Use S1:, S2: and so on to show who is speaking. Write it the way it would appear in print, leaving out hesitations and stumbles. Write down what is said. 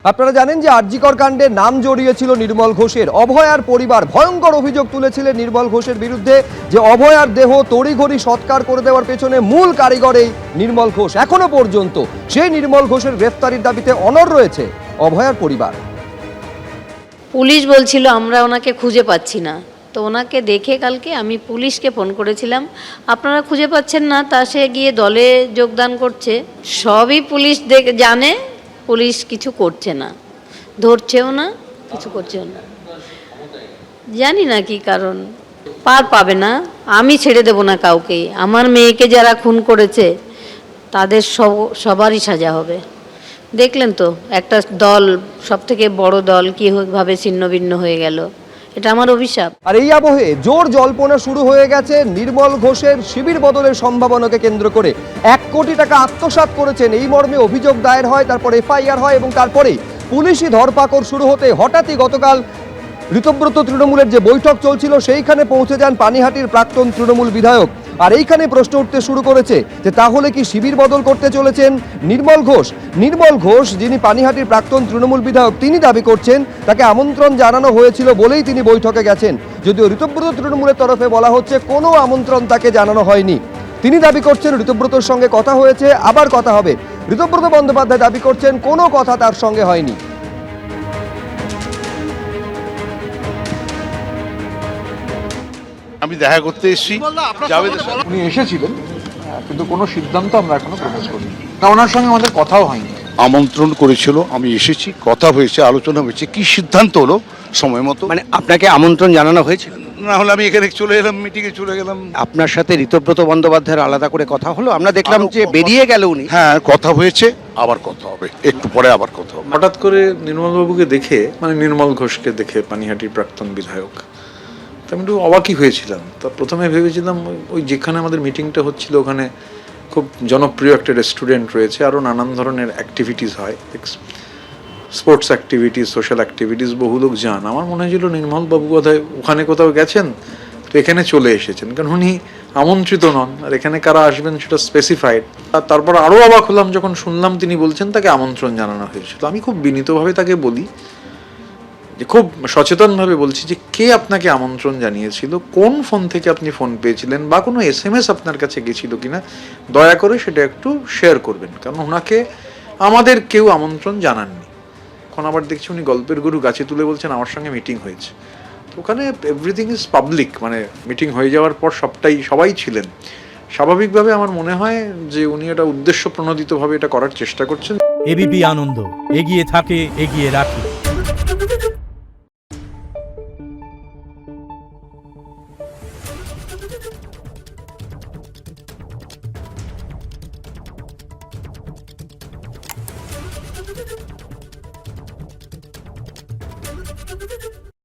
S1: আপনারা জানেন যে আরজিকর কাণ্ডে নাম জড়িয়েছিল নির্মল ঘোষের। অভয়ার পরিবার ভয়ঙ্কর অভিযোগ তুলেছিলেন নির্মল ঘোষের বিরুদ্ধে যে অভয়ার দেহ তড়িঘড়ি সৎকার করে দেওয়ার পেছনে মূল কারিগর এই নির্মল ঘোষ। এখনো পর্যন্ত সেই নির্মল ঘোষের গ্রেফতারির দাবিতে অনড় রয়েছে অভয়ার পরিবার।
S2: পুলিশ বলছিল আমরা ওনাকে খুঁজে পাচ্ছি না, তো ওনাকে দেখে কালকে আমি পুলিশকে ফোন করেছিলাম, আপনারা খুঁজে পাচ্ছেন না, তা সে গিয়ে দলে যোগদান করছে। সবই পুলিশ জানে, পুলিশ কিছু করছে না, ধরছেও না, কিছু করছেও না। জানি না কি কারণ, পার পাবে না। আমি ছেড়ে দেব না কাউকেই। আমার মেয়েকে যারা খুন করেছে তাদের সবারই সাজা হবে। দেখলেন তো একটা দল, সব থেকে বড় দল কীভাবে ছিন্ন ভিন্ন হয়ে গেল। এটা আমার অভিশাপ।
S1: আর এই আবহে জোর জল্পনা শুরু হয়ে গেছে নির্মল ঘোষের শিবির বদলের সম্ভাবনাকে কেন্দ্র করে। 1 কোটি টাকা আত্মসাৎ করেছেন এই মর্মে অভিযোগ দায়ের হয়, তারপর এফআইআর হয় এবং তারপরে পুলিশি ধরপাকড় শুরু হতে হঠাৎই গতকাল ঋতব্রত তৃণমূলের যে বৈঠক চলছিল সেইখানে পৌঁছে যান পানিহাটির প্রাক্তন তৃণমূল বিধায়ক। আর এইখানে প্রশ্ন উঠতে শুরু করেছে যে তাহলে কি শিবির বদল করতে চলেছেন নির্মল ঘোষ? নির্মল ঘোষ যিনি পানিহাটির প্রাক্তন তৃণমূল বিধায়ক, তিনি দাবি করছেন তাকে আমন্ত্রণ জানানো হয়েছিল বলেই তিনি বৈঠকে গেছেন, যদিও ঋতব্রত তৃণমূলের তরফে বলা হচ্ছে কোনো আমন্ত্রণ তাকে জানানো হয়নি। তিনি দাবি করছেন ঋতব্রতর সঙ্গে কথা হয়েছে, আবার কথা হবে। ঋতব্রত বন্দ্যোপাধ্যায় দাবি করছেন কোনো কথা তার সঙ্গে হয়নি।
S3: আমি দেখা করতে এসেছি,
S4: উনি এসেছিলেন, কিন্তু কোনো সিদ্ধান্ত আমরা এখনো প্রকাশ করিনি। না, ওনার সঙ্গে আমাদের কথাও হয়নি।
S3: আমন্ত্রণ করেছিল, আমি এসেছি, কথা হয়েছে, আলোচনা হয়েছে, কি সিদ্ধান্ত হলো সময় মতো।
S5: মানে আপনাকে আমন্ত্রণ জানানো হয়েছিল?
S3: না হলে আমি এখানে চলে এলাম, মিটিংয়ে চলে গেলাম।
S5: আপনার সাথে ঋতব্রত বন্দ্যোপাধ্যায়ের আলাদা করে কথা হলো? আমরা দেখলাম যে বেরিয়ে গেল উনি।
S3: হ্যাঁ, কথা হয়েছে, আবার কথা হবে, একটু পরে আবার কথা হবে।
S4: হঠাৎ করে নির্মলবাবুকে দেখে, মানে নির্মল ঘোষকে দেখে, পানিহাটির প্রাক্তন বিধায়ক, তো আমি একটু অবাকই হয়েছিলাম। তা প্রথমে ভেবেছিলাম ওই যেখানে আমাদের মিটিংটা হচ্ছিল ওখানে খুব জনপ্রিয় একটা রেস্টুরেন্ট রয়েছে, আরও নানান ধরনের অ্যাক্টিভিটিস হয়, স্পোর্টস অ্যাক্টিভিটিস, সোশ্যাল অ্যাক্টিভিটিস, বহু লোক যান। আমার মনে হয়েছিল নির্মলবাবু বোধহয় ওখানে কোথাও গেছেন, তো এখানে চলে এসেছেন, কারণ উনি আমন্ত্রিত নন, আর এখানে কারা আসবেন সেটা স্পেসিফাইড। আর তারপর আরও অবাক হলাম যখন শুনলাম তিনি বলছেন তাকে আমন্ত্রণ জানানো হয়েছিল। আমি খুব বিনীতভাবে তাকে বলি, যে খুব সচেতনভাবে বলছি, যে কে আপনাকে আমন্ত্রণ জানিয়েছিল, কোন ফোন থেকে আপনি ফোন পেয়েছিলেন, বা কোনো SMS আপনার কাছে গেছিল কিনা, দয়া করে সেটা একটু শেয়ার করবেন, কারণ ওনাকে আমাদের কেউ আমন্ত্রণ জানাননি। এখন আবার দেখছি উনি গল্পের গরু গাছে তুলে বলছেন আমার সঙ্গে মিটিং হয়েছে। তো ওখানে এভরিথিং ইজ পাবলিক, মানে মিটিং হয়ে যাওয়ার পর সবাই ছিলেন। স্বাভাবিকভাবে আমার মনে হয় যে উনি এটা উদ্দেশ্য প্রণোদিতভাবে এটা করার চেষ্টা করছেন।
S6: এবিপি আনন্দ, এগিয়ে থাকে, এগিয়ে রাখে।